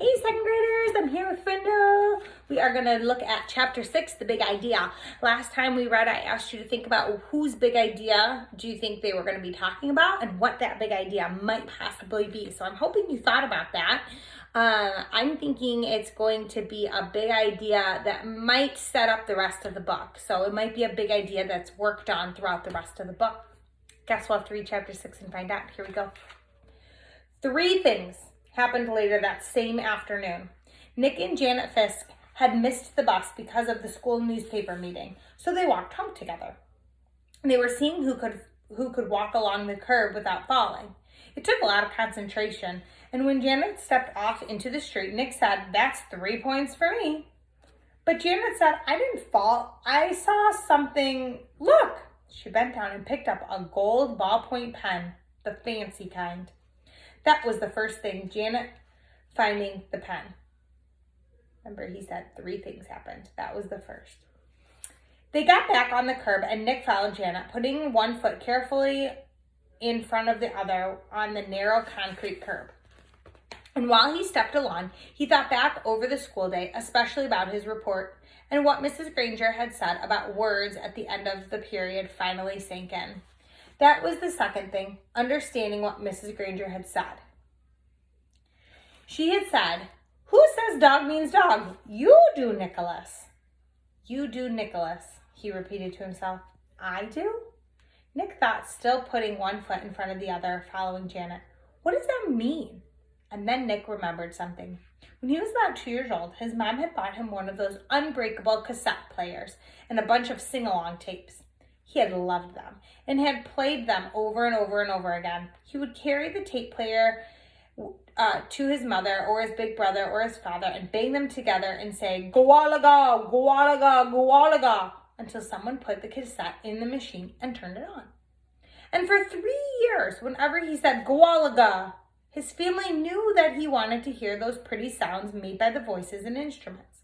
Hey second graders, I'm here with Brenda. We are going to look at chapter 6, the big idea. Last time we read, I asked you to think about whose big idea do you think they were going to be talking about and what that big idea might possibly be. So I'm hoping you thought about that. I'm thinking it's going to be a big idea that might set up the rest of the book. So it might be a big idea that's worked on throughout the rest of the book. Guess we'll have to read chapter 6 and find out. Here we go. 3 things happened later that same afternoon. Nick and Janet Fisk had missed the bus because of the school newspaper meeting, so they walked home together. They were seeing who could walk along the curb without falling. It took a lot of concentration, and when Janet stepped off into the street, Nick said, "That's 3 points for me." But Janet said, "I didn't fall. I saw something. Look." She bent down and picked up a gold ballpoint pen, the fancy kind. That was the first thing, Janet finding the pen. Remember, he said 3 things happened. That was the first. They got back on the curb and Nick followed Janet, putting one foot carefully in front of the other on the narrow concrete curb. And while he stepped along, he thought back over the school day, especially about his report, and what Mrs. Granger had said about words at the end of the period finally sank in. That was the second thing, understanding what Mrs. Granger had said. She had said, "Who says dog means dog? You do, Nicholas." "You do, Nicholas," he repeated to himself. "I do?" Nick thought, still putting one foot in front of the other, following Janet. What does that mean? And then Nick remembered something. When he was about 2 years old, his mom had bought him one of those unbreakable cassette players and a bunch of sing-along tapes. He had loved them and had played them over and over and over again. He would carry the tape player to his mother or his big brother or his father and bang them together and say, "Gawalaga, gawalaga, gawalaga," until someone put the cassette in the machine and turned it on. And for 3 years, whenever he said gawalaga, his family knew that he wanted to hear those pretty sounds made by the voices and instruments.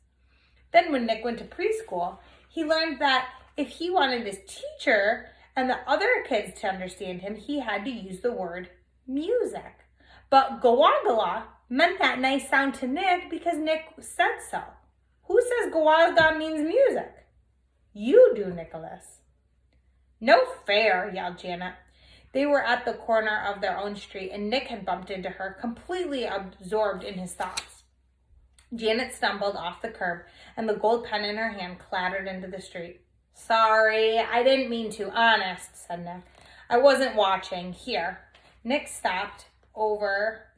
Then when Nick went to preschool, he learned that if he wanted his teacher and the other kids to understand him, he had to use the word music. But gawagala meant that nice sound to Nick because Nick said so. Who says gawagala means music? You do, Nicholas. "No fair," yelled Janet. They were at the corner of their own street and Nick had bumped into her, completely absorbed in his thoughts. Janet stumbled off the curb and the gold pen in her hand clattered into the street. "Sorry, I didn't mean to, honest," said Nick. "I wasn't watching. Here." Nick stooped over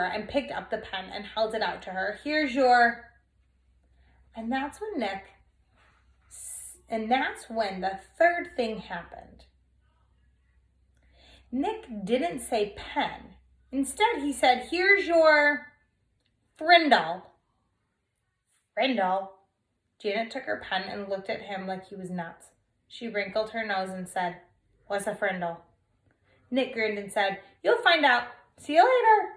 and picked up the pen and held it out to her. "Here's your..." And that's when the third thing happened. Nick didn't say pen. Instead, he said, "Here's your frindle." "Frindle?" Janet took her pen and looked at him like he was nuts. She wrinkled her nose and said, "What's a frindle?" Nick grinned and said, "You'll find out. See you later."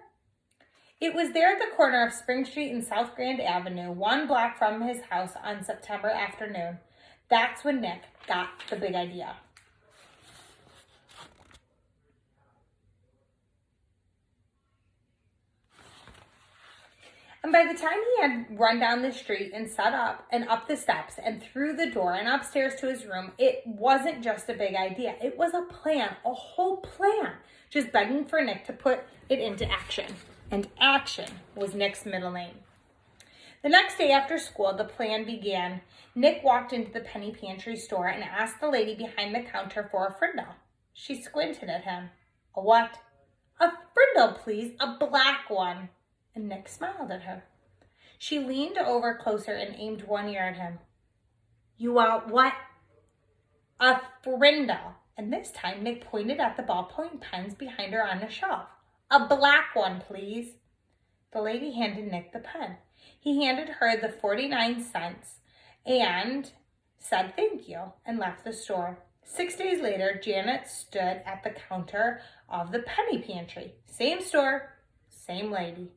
It was there at the corner of Spring Street and South Grand Avenue, 1 block from his house on September afternoon. That's when Nick got the big idea. And by the time he had run down the street and set up and up the steps and through the door and upstairs to his room, it wasn't just a big idea. It was a plan, a whole plan, just begging for Nick to put it into action. And action was Nick's middle name. The next day after school, the plan began. Nick walked into the penny pantry store and asked the lady behind the counter for a frindle. She squinted at him. "A what?" "A frindle, please, a black one." And Nick smiled at her. She leaned over closer and aimed one ear at him. "You want what?" "A frindle." And this time Nick pointed at the ballpoint pens behind her on the shelf. "A black one, please." The lady handed Nick the pen. He handed her the 49 cents and said thank you and left the store. 6 days later, Janet stood at the counter of the penny pantry. Same store, same lady.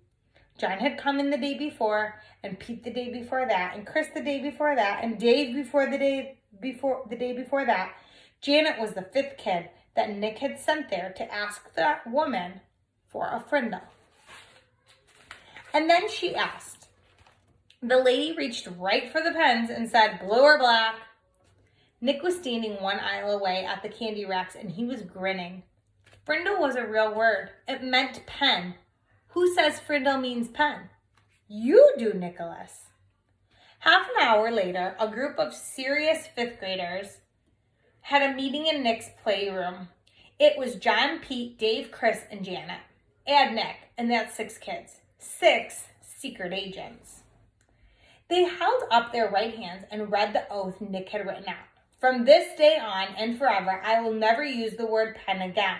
John had come in the day before, and Pete the day before that, and Chris the day before that, and Dave before the day before that. Janet was the 5th kid that Nick had sent there to ask that woman for a frindle. And then she asked. The lady reached right for the pens and said, blue or black? Nick was standing one aisle away at the candy racks and he was grinning. Frindle was a real word. It meant pen. Who says frindle means pen? You do, Nicholas. Half an hour later, a group of serious fifth graders had a meeting in Nick's playroom. It was John, Pete, Dave, Chris, and Janet. Add Nick, and that's 6 kids. 6 secret agents. They held up their right hands and read the oath Nick had written out. From this day on and forever, I will never use the word pen again.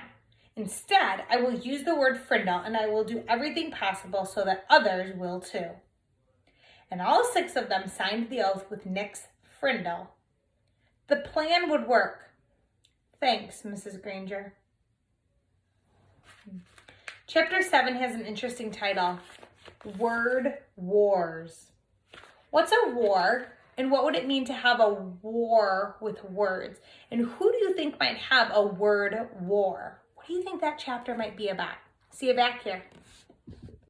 Instead, I will use the word frindle, and I will do everything possible so that others will too. And all 6 of them signed the oath with Nick's frindle. The plan would work. Thanks, Mrs. Granger. Chapter 7 has an interesting title, Word Wars. What's a war, and what would it mean to have a war with words? And who do you think might have a word war? What do you think that chapter might be about? See you back here.